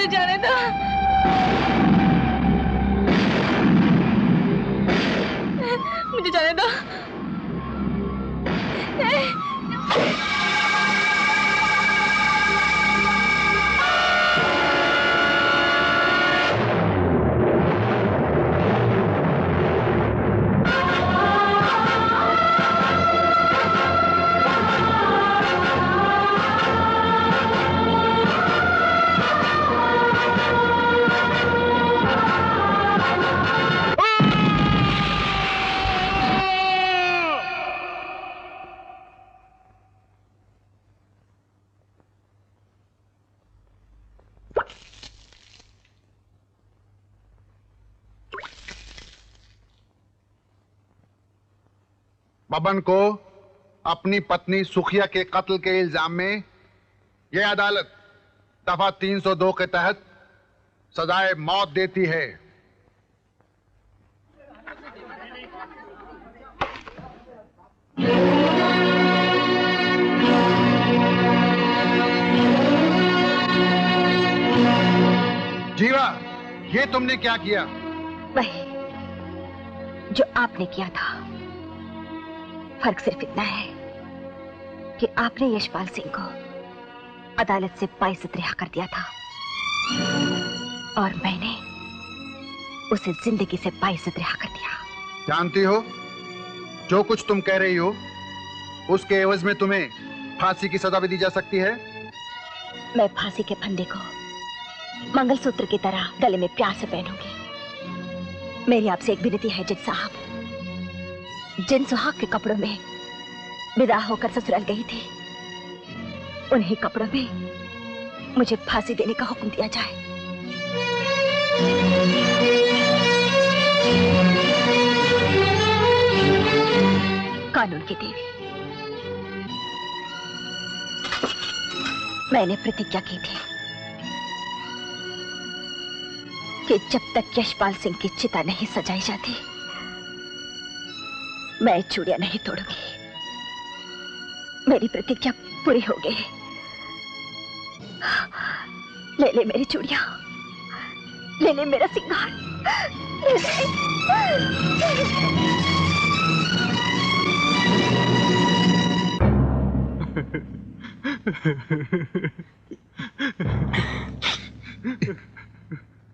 मुझे जाने दो। मुझे जाने दो। बबन को अपनी पत्नी सुखिया के कत्ल के इल्जाम में यह अदालत दफा 302 के तहत सजाए मौत देती है। जीवा, ये तुमने क्या किया? वही जो आपने किया था। फर्क सिर्फ इतना है कि आपने यशपाल सिंह को अदालत से बाइज्जत रिहा कर दिया था और मैंने उसे जिंदगी से बाइज्जत रिहा कर दिया। जानती हो, जो कुछ तुम कह रही हो उसके एवज में तुम्हें फांसी की सजा भी दी जा सकती है। मैं फांसी के फंदे को मंगलसूत्र की तरह गले में प्यार से पहनूंगी। मेरी आपसे एक विनती है जज साहब, जिन सुहाग के कपड़ों में विदा होकर ससुराल गई थी, उन्हीं कपड़ों में मुझे फांसी देने का हुक्म दिया जाए। कानून की देवी, मैंने प्रतिज्ञा की थी कि जब तक यशपाल सिंह की चिता नहीं सजाई जाती, मैं चूड़ियां नहीं तोड़ूंगी। मेरी प्रतिज्ञा पूरी हो गई। ले ले मेरी चूड़ियां, ले ले मेरा सिंगार, ले ले।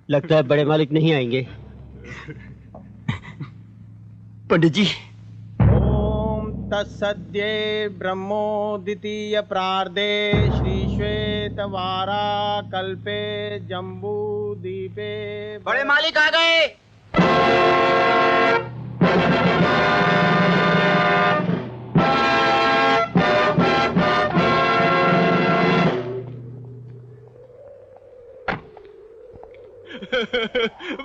लगता है बड़े मालिक नहीं आएंगे। पंडित जी। तत्सद्ये ब्रह्मोदितीय प्रार्धे श्री श्वेतवारा कल्पे जम्बू दीपे। बड़े मालिक आ गए।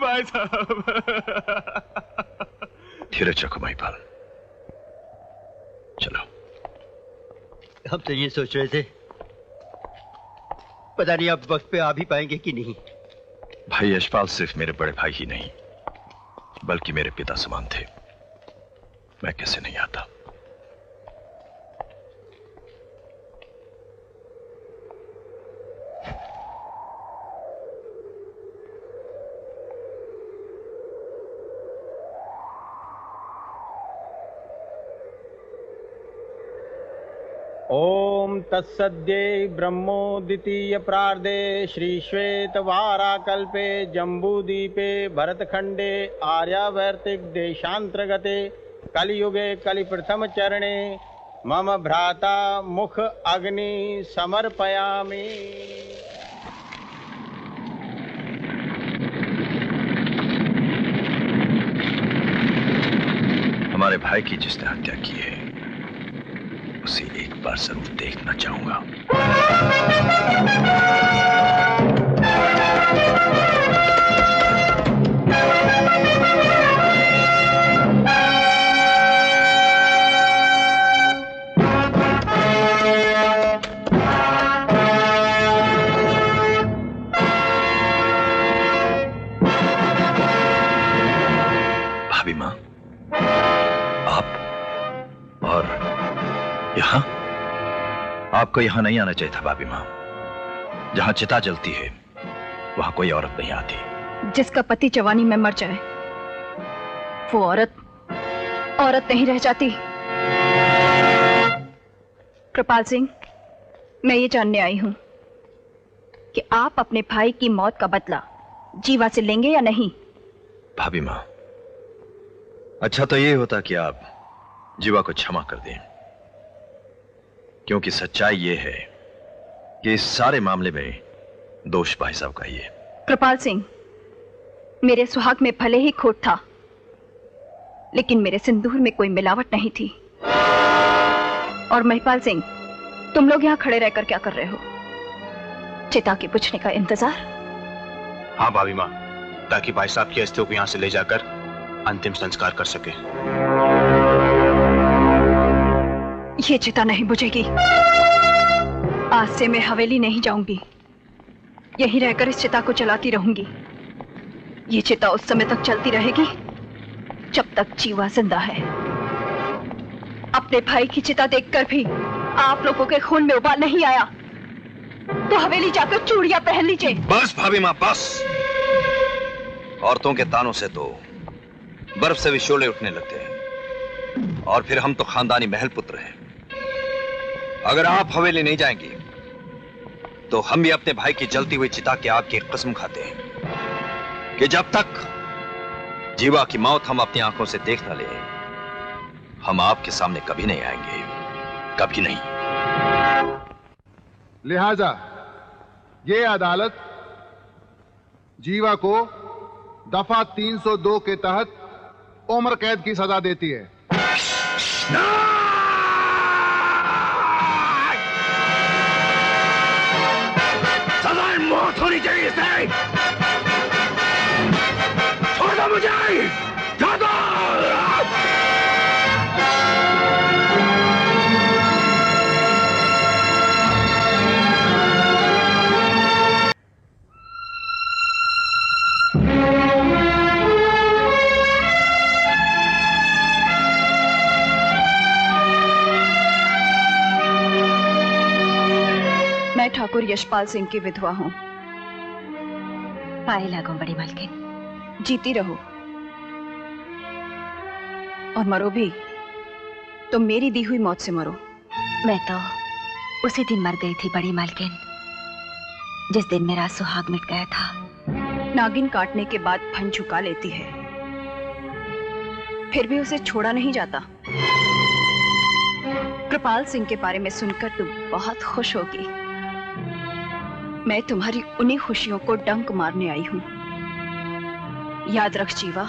भाई साहब। धीरज रखो महिपाल, चलो। हम तो ये सोच रहे थे, पता नहीं आप वक्त पे आ भी पाएंगे कि नहीं। भाई यशपाल सिर्फ मेरे बड़े भाई ही नहीं बल्कि मेरे पिता समान थे। मैं कैसे नहीं आता। ओम तत्सद्ये ब्रह्मोदितीय प्रार्धे श्री श्वेतवारा कल्पे जम्बूदीपे भरतखंडे आर्यावर्तिक देशांतर्गते कलियुगे कलिप्रथम चरणे मम भ्राता मुख अग्नि समर्पयामि। हमारे भाई की जिसने हत्या की है उसे एक बार जरूर देखना चाहूंगा। भाभी माँ, आप और यहाँ? आपको यहाँ नहीं आना चाहिए था भाभी माँ। जहाँ चिता जलती है वहां कोई औरत नहीं आती। जिसका पति जवानी में मर जाए वो औरत नहीं रह जाती। कृपाल सिंह, मैं ये जानने आई हूं कि आप अपने भाई की मौत का बदला जीवा से लेंगे या नहीं। भाभी मां, अच्छा तो ये होता कि आप जीवा को क्षमा कर दें, क्योंकि सच्चाई ये है कि इस सारे मामले में दोष भाई साहब का ही है। कृपाल सिंह, मेरे सुहाग में भले ही खोट था, लेकिन मेरे सिंदूर में कोई मिलावट नहीं थी। और महिपाल सिंह, तुम लोग यहां खड़े रहकर क्या कर रहे हो? चिता के पूछने का इंतजार? हाँ भाभी माँ, ताकि भाई साहब की अस्थियों को यहाँ से ले जाकर अंतिम संस्कार कर सके। ये चिता नहीं बुझेगी। आज से मैं हवेली नहीं जाऊंगी, यहीं रहकर इस चिता को चलाती रहूंगी। ये चिता उस समय तक चलती रहेगी जब तक जीवा जिंदा है। अपने भाई की चिता देखकर भी आप लोगों के खून में उबाल नहीं आया तो हवेली जाकर चूड़ियां पहन लीजिए। बस भाभी मां, बस। औरतों के तानों से तो बर्फ से भी शोले उठने लगते हैं, और फिर हम तो खानदानी महल पुत्र हैं। अगर आप हवेली नहीं जाएंगी तो हम भी अपने भाई की जलती हुई चिता की आग की कसम खाते हैं कि जब तक जीवा की मौत हम अपनी आंखों से देख न ले, हम आपके सामने कभी नहीं आएंगे, कभी नहीं। लिहाजा ये अदालत जीवा को दफा 302 के तहत उम्र कैद की सजा देती है। सजाए मौत होनी चाहिए इसे। छोड़ दो मुझे, छोड़ दो। मैं ठाकुर यशपाल सिंह की विधवा हूं। पाए लागो बड़ी मालकिन। जीती रहो और मरो भी तो मेरी दी हुई मौत से मरो। मैं तो उसी दिन मर गई थी बड़ी मालकिन, जिस दिन मेरा सुहाग मिट गया था। नागिन काटने के बाद फन झुका लेती है, फिर भी उसे छोड़ा नहीं जाता। कृपाल सिंह के बारे में सुनकर तुम बहुत खुश होगी। मैं तुम्हारी उन्हीं खुशियों को डंक मारने आई हूं। याद रख जीवा,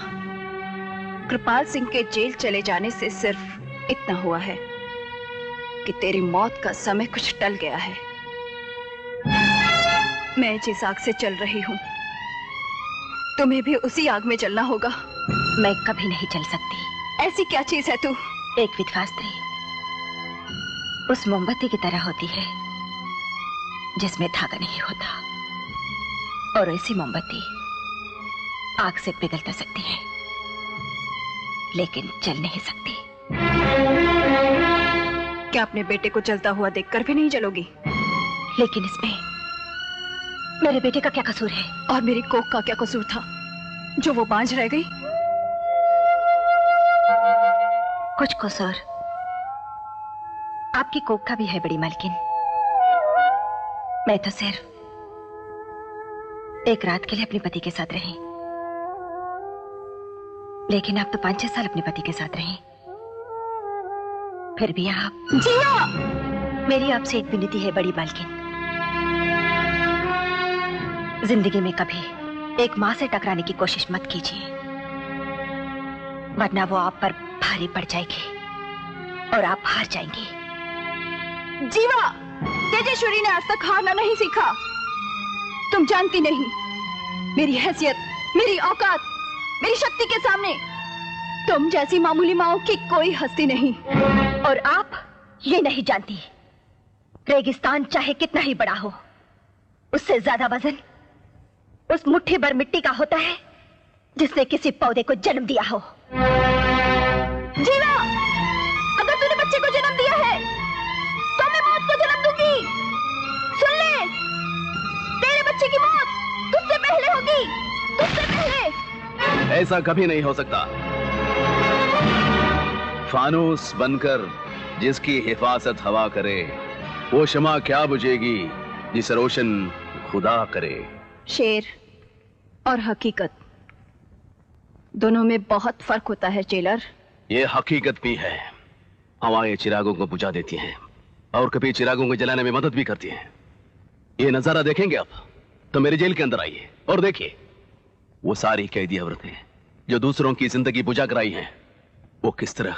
कृपाल सिंह के जेल चले जाने से सिर्फ इतना हुआ है कि तेरी मौत का समय कुछ टल गया है। मैं जिस आग से चल रही हूं, तुम्हें भी उसी आग में जलना होगा। मैं कभी नहीं चल सकती। ऐसी क्या चीज है तू? एक विधवा स्त्री उस मोमबत्ती की तरह होती है जिसमें धागा नहीं होता, और ऐसी मोमबत्ती आग से पिघल तो सकती है लेकिन जल नहीं सकती। क्या अपने बेटे को जलता हुआ देखकर भी नहीं जलोगी? लेकिन इसमें मेरे बेटे का क्या कसूर है? और मेरी कोख का क्या कसूर था जो वो बांझ रह गई? कुछ कसूर आपकी कोख का भी है बड़ी मालकिन। मैं तो सिर्फ एक रात के लिए अपने पति के साथ रही, लेकिन आप तो 5-6 साल अपने पति के साथ रही। फिर भी आप जिया! मेरी आपसे एक विनती है बड़ी मालकिन, जिंदगी में कभी एक मां से टकराने की कोशिश मत कीजिए, वरना वो आप पर भारी पड़ जाएगी और आप हार जाएंगी। जीवा, तेजेश्वरी ने आज तक हारना नहीं सीखा। तुम जानती नहीं, मेरी हैसियत, मेरी औकात, मेरी शक्ति के सामने तुम जैसी मामूली माओ की कोई हस्ती नहीं। और आप ये नहीं जानती, रेगिस्तान चाहे कितना ही बड़ा हो, उससे ज्यादा वजन उस मुट्ठी भर मिट्टी का होता है जिसने किसी पौधे को जन्म दिया हो। जीवा, अगर तूने बच्चे को जन्म दिया है तो मैं मौत को जन्म दूंगी। सुन ले, तेरे बच्चे की मौत तुझसे ऐसा कभी नहीं हो सकता। फानूस बनकर जिसकी हिफाजत हवा करे, वो शमा क्या बुझेगी जिसे रोशन खुदा करे। शेर और हकीकत दोनों में बहुत फर्क होता है जेलर। ये हकीकत भी है, हवाएं चिरागों को बुझा देती हैं और कभी चिरागों को जलाने में मदद भी करती हैं। ये नजारा देखेंगे आप तो मेरे जेल के अंदर आइए और देखिए वो सारी कैदी औरतें जो दूसरों की जिंदगी बुझा कर आई हैं, वो किस तरह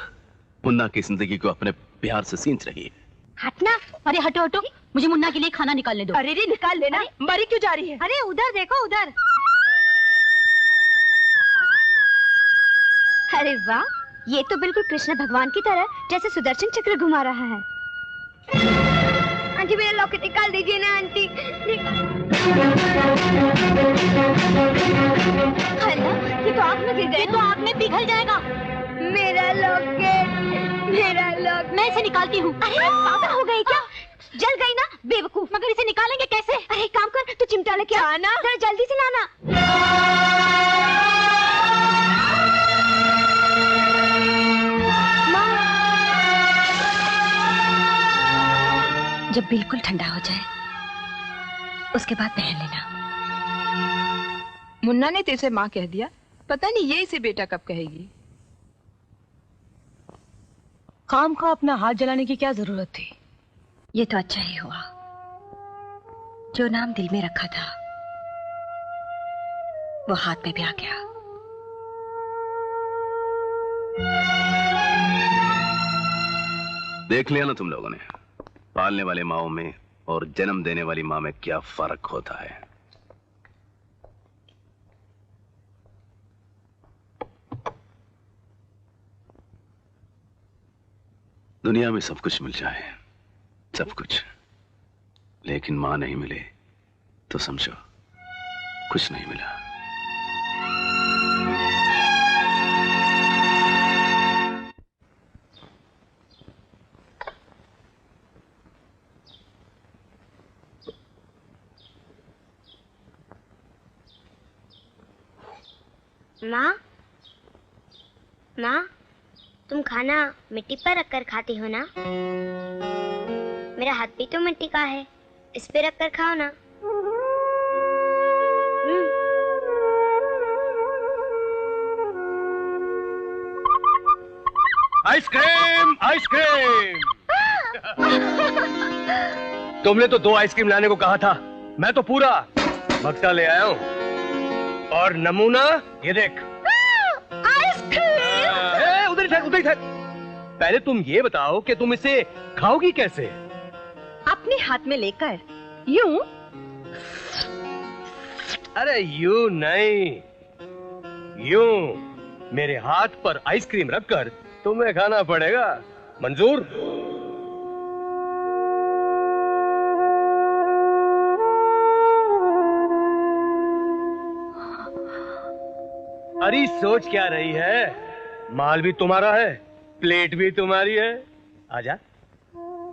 मुन्ना की जिंदगी को अपने प्यार से सींच रही है। हटना। अरे हटो हटो, मुझे मुन्ना के लिए खाना निकालने दो। अरे रे निकाल लेना। मरी क्यों जा रही है? अरे उधर देखो उधर। अरे वाह, ये तो बिल्कुल कृष्ण भगवान की तरह जैसे सुदर्शन चक्र घुमा रहा है। आंटी मेरा लॉकेट निकाल दीजिए ना आंटी। ये तो आग में गिर गया। ये तो आग में पिघल जाएगा। मेरा लॉकेट, मेरा लॉकेट। मैं इसे निकालती हूँ। अरे पागल हो गई क्या? जल गई ना बेवकूफ। मगर इसे निकालेंगे कैसे? अरे काम कर, तू चिमटा लेके आना, जरा जल्दी से लाना। जब बिल्कुल ठंडा हो जाए उसके बाद पहन लेना। मुन्ना ने तेरे माँ कह दिया, पता नहीं ये इसे बेटा कब कहेगी। काम का अपना हाथ जलाने की क्या जरूरत थी? ये तो अच्छा ही हुआ, जो नाम दिल में रखा था वो हाथ में भी आ गया। देख लिया ना तुम लोगों ने, पालने वाले माओं में और जन्म देने वाली मां में क्या फर्क होता है। दुनिया में सब कुछ मिल जाए, सब कुछ, लेकिन मां नहीं मिले तो समझो कुछ नहीं मिला। माँ, माँ, तुम खाना मिट्टी पर रखकर खाती हो ना? मेरा हाथ भी तो मिट्टी का है, इस पे रखकर खाओ ना। Ice cream, ice cream. तुमने तो 2 आइसक्रीम लाने को कहा था, मैं तो पूरा बक्सा ले आया हूँ। और नमूना ये देख। आइसक्रीम। उधर ही उधर ही। पहले तुम ये बताओ कि तुम इसे खाओगी कैसे? अपने हाथ में लेकर यूं? अरे यूं नहीं, यूं मेरे हाथ पर आइसक्रीम रखकर तुम्हें खाना पड़ेगा। मंजूर? अरे सोच क्या रही है? माल भी तुम्हारा है, प्लेट भी तुम्हारी है। आजा,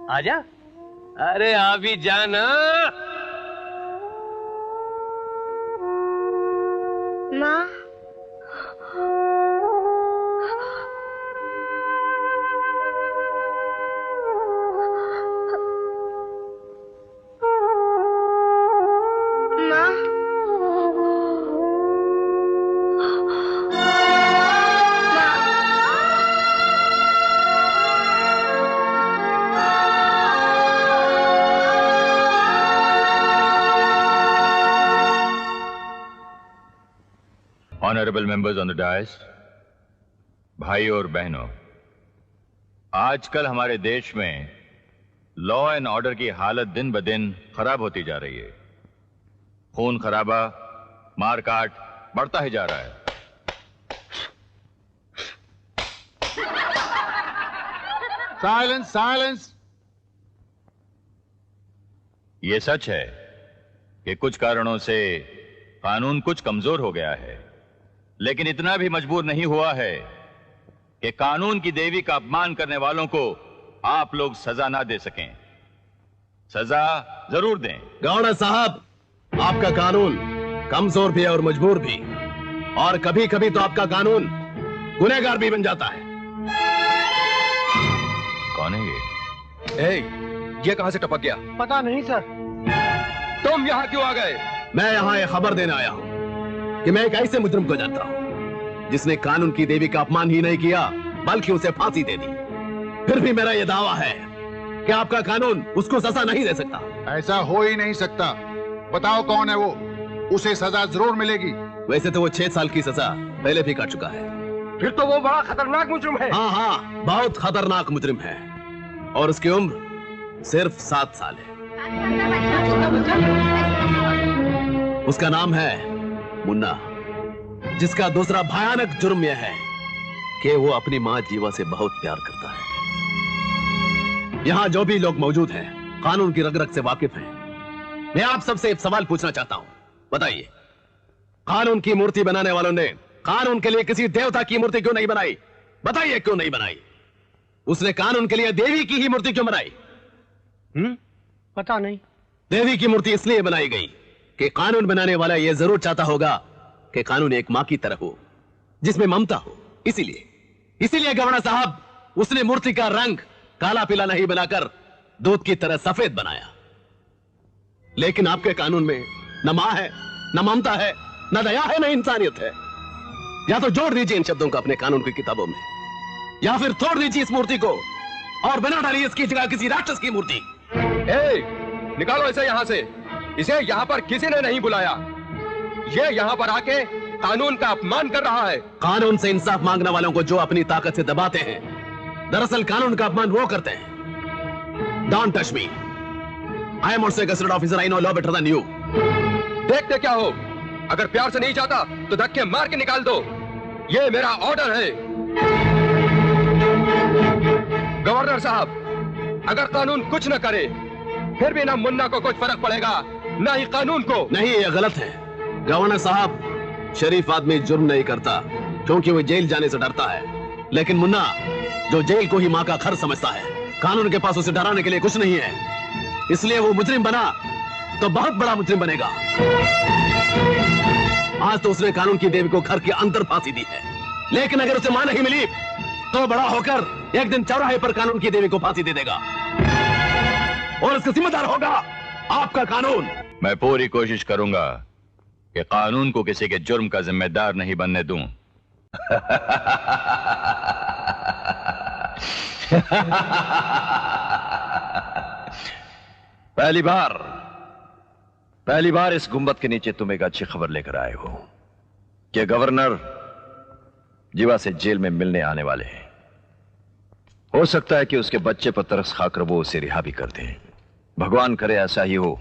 आजा। अरे आ भी जाना। माँ, Honorable members on the dais, भाई और बहनों, आजकल हमारे देश में लॉ एंड ऑर्डर की हालत दिन ब दिन खराब होती जा रही है। खून खराबा, मारकाट बढ़ता ही जा रहा है। Silence, silence. ये सच है कि कुछ कारणों से कानून कुछ कमजोर हो गया है, लेकिन इतना भी मजबूर नहीं हुआ है कि कानून की देवी का अपमान करने वालों को आप लोग सजा ना दे सकें। सजा जरूर दें। गौड़ा साहब, आपका कानून कमजोर भी है और मजबूर भी, और कभी कभी तो आपका कानून गुनहगार भी बन जाता है। कौन है ये? ये कहां से टपक गया? पता नहीं सर। तुम यहाँ क्यों आ गए? मैं यहाँ यह खबर देने आया हूँ कि मैं एक ऐसे मुजरिम को जानता हूँ जिसने कानून की देवी का अपमान ही नहीं किया बल्कि उसे फांसी दे दी। फिर भी मेरा यह दावा है कि आपका कानून उसको सजा नहीं दे सकता। ऐसा हो ही नहीं सकता। बताओ कौन है वो, उसे सजा जरूर मिलेगी। वैसे तो वो 6 साल की सजा पहले भी काट चुका है। फिर तो वो बड़ा खतरनाक मुजरिम है। हाँ हाँ, बहुत खतरनाक मुजरिम है और उसकी उम्र सिर्फ 7 साल है। उसका नाम है मुन्ना, जिसका दूसरा भयानक जुर्म यह है कि वो अपनी मां जीवा से बहुत प्यार करता है। यहां जो भी लोग मौजूद हैं कानून की रग रग से वाकिफ हैं। मैं आप सबसे एक सवाल पूछना चाहता हूं, बताइए कानून की मूर्ति बनाने वालों ने कानून के लिए किसी देवता की मूर्ति क्यों नहीं बनाई? बताइए क्यों नहीं बनाई? उसने कानून के लिए देवी की ही मूर्ति क्यों बनाई? पता नहीं। देवी की मूर्ति इसलिए बनाई गई कि कानून बनाने वाला यह जरूर चाहता होगा कि कानून एक मां की तरह हो जिसमें ममता हो। इसीलिए गवर्नर साहब उसने मूर्ति का रंग काला पीला नहीं बनाकर दूध की तरह सफेद बनाया। लेकिन आपके कानून में न मां है, न ममता है, न दया है, न इंसानियत है। या तो जोड़ दीजिए इन शब्दों को अपने कानून की किताबों में, या फिर तोड़ दीजिए इस मूर्ति को और बना डालिए इसकी जगह किसी राक्षस की मूर्ति। निकालो इसे यहाँ से। इसे यहाँ पर किसी ने नहीं बुलाया। ये यहाँ पर आके कानून का अपमान कर रहा है। कानून से इंसाफ मांगने वालों को जो अपनी ताकत से दबाते हैं, दरअसल कानून का अपमान वो करते हैं। Don't touch me, I am also a gazetted officer, I know law better than you. देखते क्या हो, अगर प्यार से नहीं चाहता तो धक्के मार के निकाल दो। ये मेरा ऑर्डर है। गवर्नर साहब, अगर कानून कुछ न करे फिर भी ना मुन्ना को कुछ फर्क पड़ेगा ना ही कानून को। नहीं, ये गलत है। गवर्नर साहब, शरीफ आदमी जुर्म नहीं करता क्योंकि वो जेल जाने से डरता है, लेकिन मुन्ना जो जेल को ही मां का घर समझता है, कानून के पास उसे डराने के लिए कुछ नहीं है। इसलिए वो मुजरिम बना तो बहुत बड़ा मुजरिम बनेगा। आज तो उसने कानून की देवी को घर के अंदर फांसी दी है, लेकिन अगर उसे मां नहीं मिली तो बड़ा होकर एक दिन चौराहे पर कानून की देवी को फांसी दे देगा और इसका जिम्मेदार होगा आपका कानून। मैं पूरी कोशिश करूंगा कि कानून को किसी के जुर्म का जिम्मेदार नहीं बनने दूं। पहली बार इस गुंबद के नीचे तुम एक अच्छी खबर लेकर आए हो कि गवर्नर जीवा से जेल में मिलने आने वाले हैं। हो सकता है कि उसके बच्चे पर तरस खाकर वो उसे रिहा भी कर दें। भगवान करे ऐसा ही हो।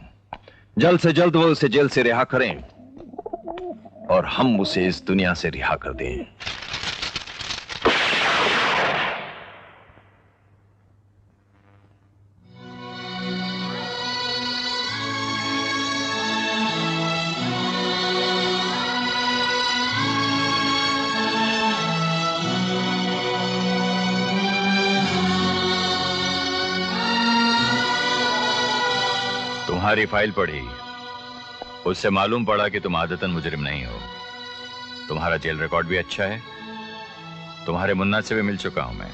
जल्द से जल्द वो उसे जेल से रिहा करें और हम उसे इस दुनिया से रिहा कर दें। तुम्हारी फाइल पढ़ी, उससे मालूम पड़ा कि तुम आदतन मुजरिम नहीं हो। तुम्हारा जेल रिकॉर्ड भी अच्छा है। तुम्हारे मुन्ना से भी मिल चुका हूं मैं।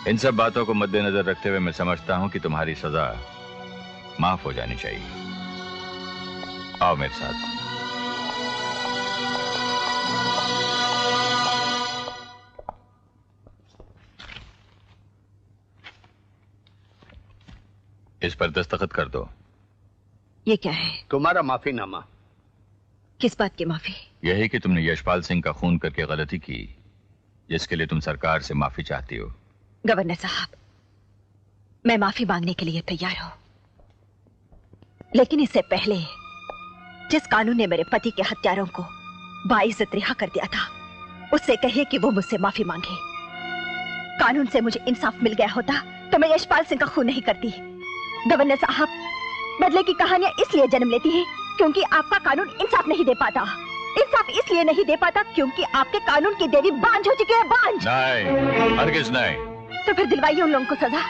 इन सब बातों को मद्देनजर रखते हुए मैं समझता हूं कि तुम्हारी सजा माफ हो जानी चाहिए। आओ मेरे साथ। इस पर दस्तखत कर दो। ये क्या है? तुम्हारा माफीनामा। किस बात की माफी? यही कि तुमने यशपाल सिंह का खून करके गलती की, जिसके लिए तुम सरकार से माफी चाहती हो। गवर्नर साहब, मैं माफी मांगने के लिए तैयार हूं, लेकिन इससे पहले जिस कानून ने मेरे पति के हत्यारों को बाइज्जत रिहा कर दिया था, उससे कहिए कि वो मुझसे माफी मांगे। कानून से मुझे इंसाफ मिल गया होता तो मैं यशपाल सिंह का खून नहीं करती। गवर्नर साहब, बदले की कहानियां इसलिए जन्म लेती हैं क्योंकि आपका कानून इंसाफ नहीं दे पाता। इंसाफ इसलिए नहीं दे पाता क्योंकि आपके कानून की देवी बांझ हो चुकी है। बांझ नहीं, हरगिज नहीं। तो फिर दिलवाइए उन लोगों को सजा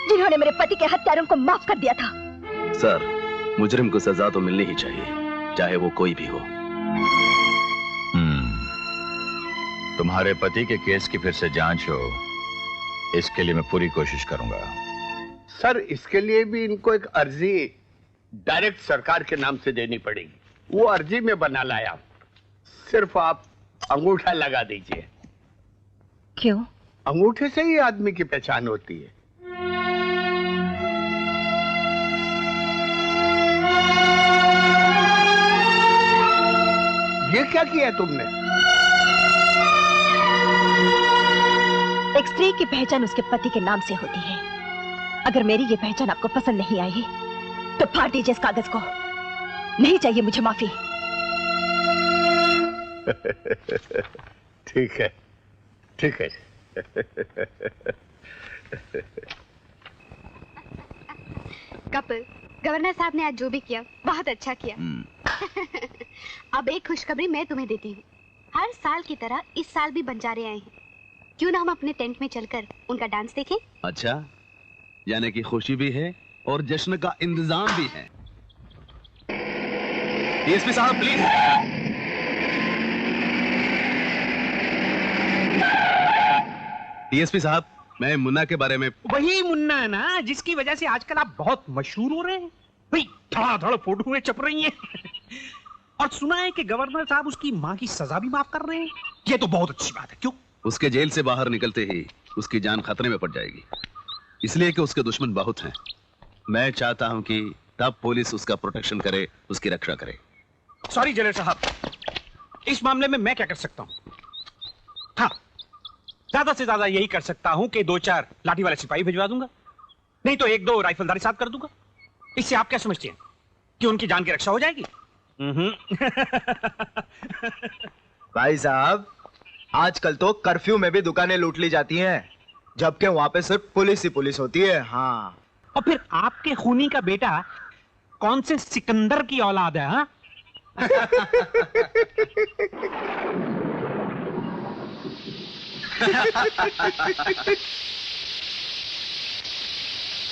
जिन्होंने मेरे पति के हत्यारों को माफ कर दिया था। सर, मुजरिम को सजा तो मिलनी ही चाहिए, चाहे वो कोई भी हो। तुम्हारे पति के केस की फिर से जांच हो, इसके लिए मैं पूरी कोशिश करूंगा। सर, इसके लिए भी इनको एक अर्जी डायरेक्ट सरकार के नाम से देनी पड़ेगी। वो अर्जी में बना लाया, सिर्फ आप अंगूठा लगा दीजिए। क्यों? अंगूठे से ही आदमी की पहचान होती है। ये क्या किया तुमने? एक स्त्री की पहचान उसके पति के नाम से होती है। अगर मेरी ये पहचान आपको पसंद नहीं आई तो फाड़ दीजिए इस कागज को। नहीं चाहिए मुझे माफी। ठीक है, ठीक है। कपिल, गवर्नर साहब ने आज जो भी किया बहुत अच्छा किया। अब एक खुशखबरी मैं तुम्हें देती हूँ। हर साल की तरह इस साल भी बंजारे आए हैं। क्यों ना हम अपने टेंट में चलकर उनका डांस देखें? अच्छा, यानी कि खुशी भी है और जश्न का इंतजाम भी है। डीएसपी साहब प्लीज। डीएसपी साहब, मैं मुन्ना के बारे में। वही मुन्ना है ना जिसकी वजह से आजकल आप बहुत मशहूर हो रहे हैं। भाई धड़ाधड़ फोटोएं छप रही हैं। और सुना है कि गवर्नर साहब उसकी मां की सजा भी माफ कर रहे हैं। ये तो बहुत अच्छी बात है। क्यों? उसके जेल से बाहर निकलते ही उसकी जान खतरे में पड़ जाएगी, इसलिए कि उसके दुश्मन बहुत हैं। मैं चाहता हूं कि तब पुलिस उसका प्रोटेक्शन करे, उसकी रक्षा करे। सॉरी जेलर साहब, इस मामले में मैं क्या कर सकता हूं? हाँ, ज्यादा से ज्यादा यही कर सकता हूं कि 2-4 लाठी वाले सिपाही भिजवा दूंगा, नहीं तो 1-2 राइफलदारी साथ कर दूंगा। इससे आप क्या समझते हैं कि उनकी जान की रक्षा हो जाएगी? भाई साहब, आजकल तो कर्फ्यू में भी दुकानें लूट ली जाती हैं, जबकि वहां पे सिर्फ पुलिस ही पुलिस होती है। हाँ, और फिर आपके खूनी का बेटा कौन से सिकंदर की औलाद है? हाँ?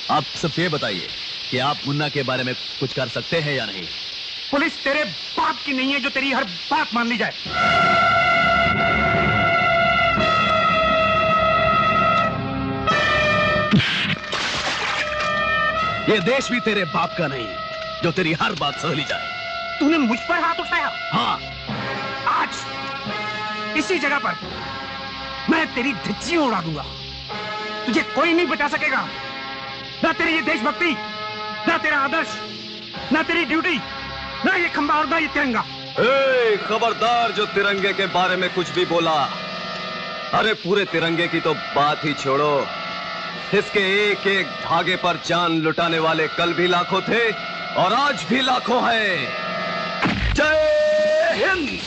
आप सब ये बताइए कि आप मुन्ना के बारे में कुछ कर सकते हैं या नहीं? पुलिस तेरे बाप की नहीं है जो तेरी हर बात मान ली जाए। ये देश भी तेरे बाप का नहीं जो तेरी हर बात सह ली जाए। तूने मुझ पर हाथ उठाया? हाँ, आज इसी जगह पर मैं तेरी धज्जियां उड़ा दूंगा। तुझे कोई नहीं बचा सकेगा। ना तेरी ये देशभक्ति, ना तेरा आदर्श, ना तेरी ड्यूटी, ना ये खंबा और ना ये तिरंगा। खबरदार जो तिरंगे के बारे में कुछ भी बोला। अरे पूरे तिरंगे की तो बात ही छोड़ो, इसके एक एक धागे पर जान लुटाने वाले कल भी लाखों थे और आज भी लाखों हैं। जय हिंद।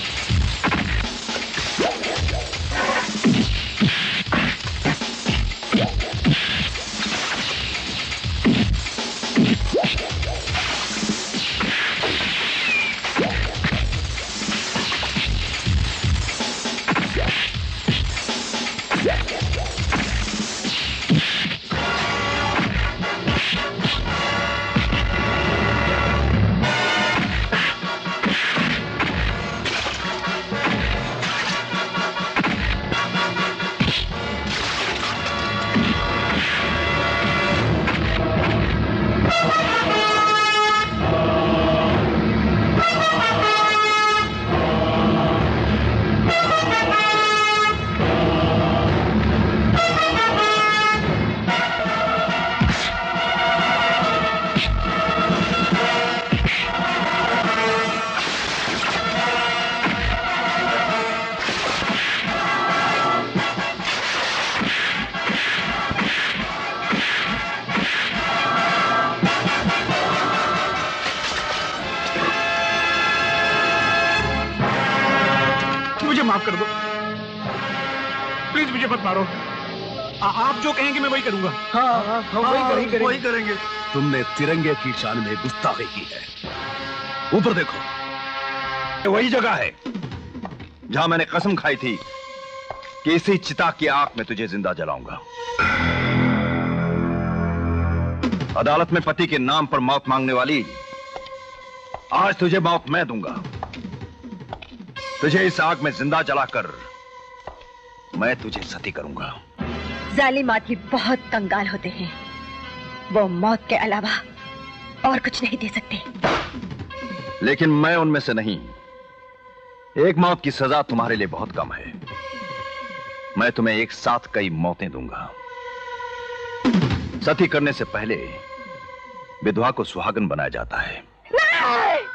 कर दो प्लीज, मुझे मत मारो। आप जो कहेंगे मैं वही करूंगा। हाँ, वही करेंगे। तुमने तिरंगे की शान में गुस्ताखी की है। ऊपर देखो, वही जगह है जहां मैंने कसम खाई थी कि इसी चिता की आग में तुझे जिंदा जलाऊंगा। अदालत में पति के नाम पर मौत मांगने वाली, आज तुझे मौत मैं दूंगा। तुझे इस आग में जिंदा जलाकर मैं तुझे सती करूंगा। जालिम आदमी बहुत कंगाल होते हैं, वो मौत के अलावा और कुछ नहीं दे सकते। लेकिन मैं उनमें से नहीं। एक मौत की सजा तुम्हारे लिए बहुत कम है। मैं तुम्हें एक साथ कई मौतें दूंगा। सती करने से पहले विधवा को सुहागन बनाया जाता है।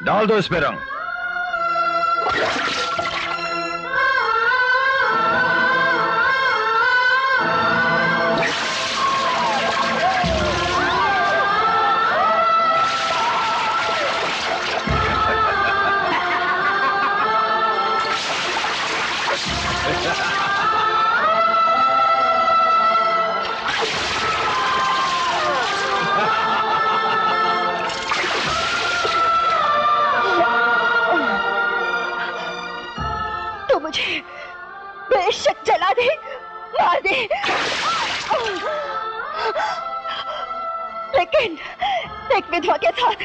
डाल दो इस पे रंग। बेशक जला दे, मार दे, लेकिन एक विधवा के साथ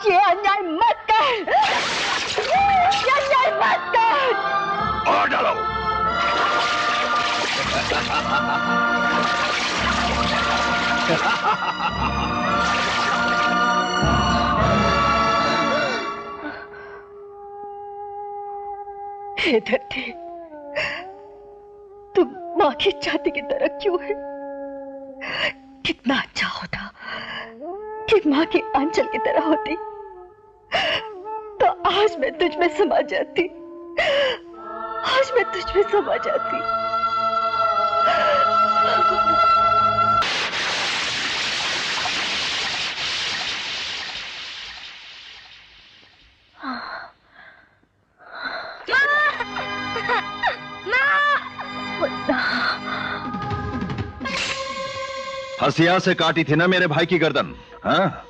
ये अन्याय मत कर, ये अन्याय मत कर। और डालो। हे धरती, तुम माँ की छाती की तरह क्यों है? कितना अच्छा होता कि माँ की आंचल की तरह होती, तो आज मैं तुझ में समा जाती, आज मैं तुझ में समा जाती। हसिया से काटी थी ना मेरे भाई की गर्दन, हाँ?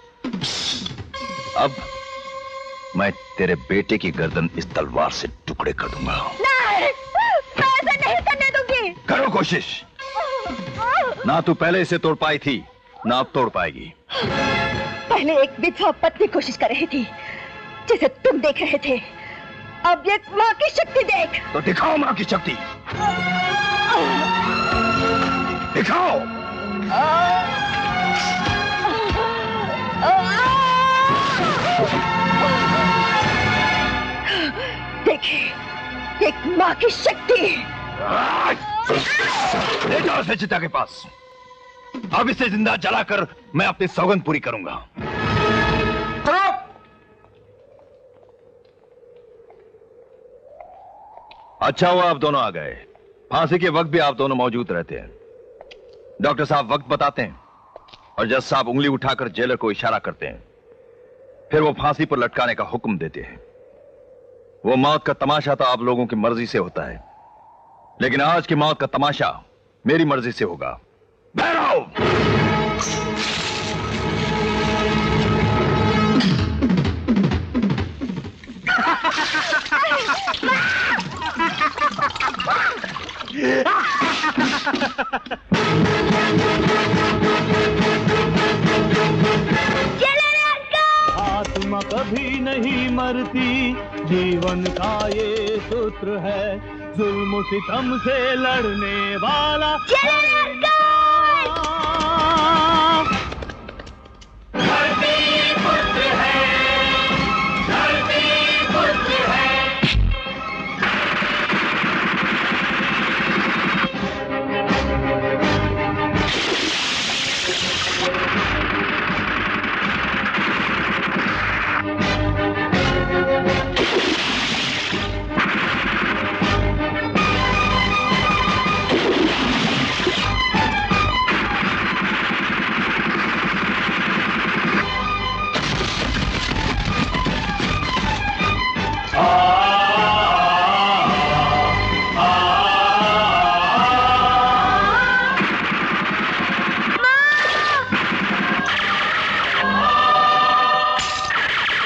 अब मैं तेरे बेटे की गर्दन इस तलवार से टुकड़े कर दूंगा। नहीं, मैं ऐसा नहीं करने दूंगी। करो कोशिश। ना तू पहले इसे तोड़ पाई थी, ना अब तोड़ पाएगी। पहले एक विधवा पत्नी कोशिश कर रही थी, जिसे तुम देख रहे थे। अब ये माँ की शक्ति देख। तो दिखाओ माँ की शक्ति, दिखाओ। देखिए, एक माँ की शक्ति। ले जाओ इसे चिता के पास। अब इसे जिंदा जलाकर मैं अपनी सौगंध पूरी करूंगा। अच्छा हुआ आप दोनों आ गए। फांसी के वक्त भी आप दोनों मौजूद रहते हैं। डॉक्टर साहब वक्त बताते हैं और जज साहब उंगली उठाकर जेलर को इशारा करते हैं, फिर वो फांसी पर लटकाने का हुक्म देते हैं। वो मौत का तमाशा तो आप लोगों की मर्जी से होता है, लेकिन आज की मौत का तमाशा मेरी मर्जी से होगा। बैठो। आत्मा कभी नहीं मरती, जीवन का ये सूत्र है, जुल्म सितम से लड़ने वाला धरती पुत्र है, धरती पुत्र है।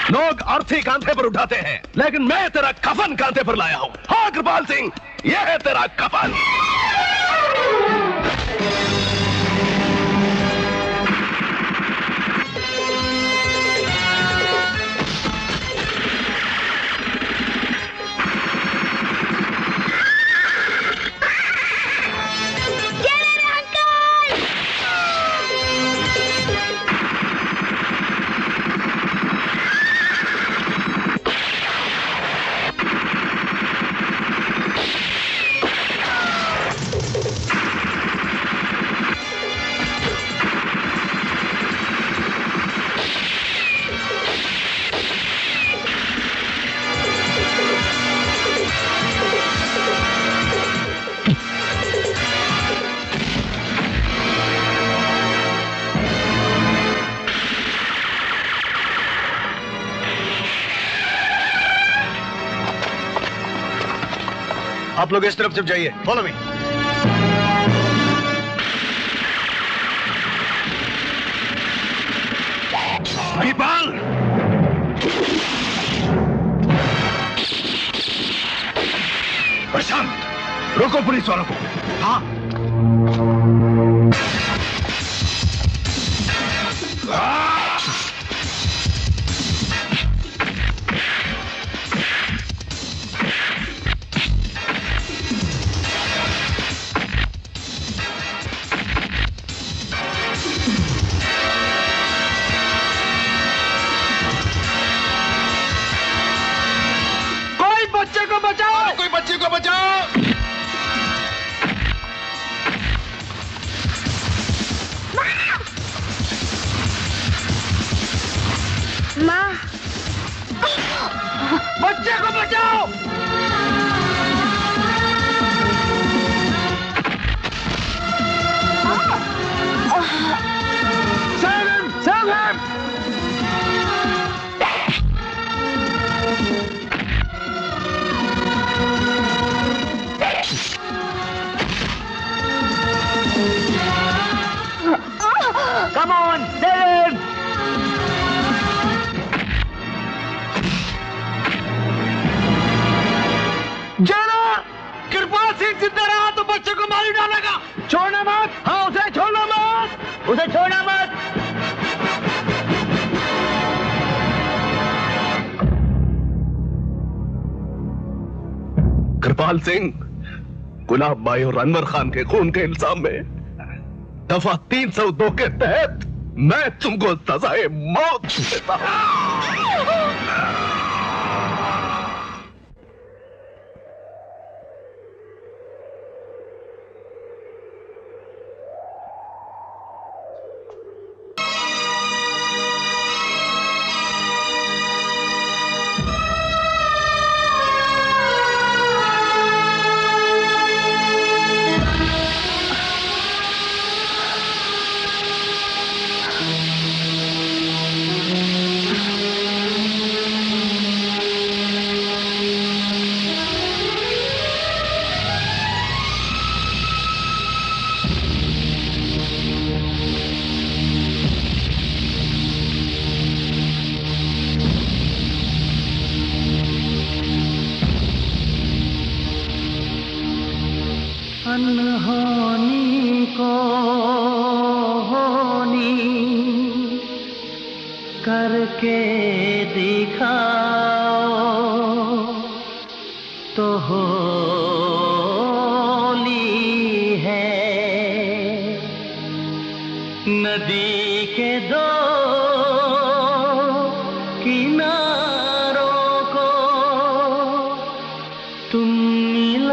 लोग अर्थी कांधे पर उठाते हैं, लेकिन मैं तेरा कफन कांधे पर लाया हूं। हाँ कृपाल सिंह, यह है तेरा कफन। आप लोग इस तरफ सिर्फ जाइए। Follow me. महिपाल, प्रशांत, रोको पुलिस वालों को। हाँ। कोई बच्चे को बचाओ। माँ, बच्चे को बचाओ। Save him! Save him! Come on, save him! जाना! कृपाल सिंह जिंदा रहा तो बच्चे को मार ही डालेगा। छोड़ना मत। हाँ, उसे छोड़ना मत। उसे छोड़ना मत। कृपाल सिंह, गुलाब भाई और अनवर खान के खून के इल्जाम में दफा 302 के तहत मैं तुमको सजाए मौत देता हूं। अनहोनी को होनी करके दिखाओ तो होली है। नदी के दो किनारों को तुम मिला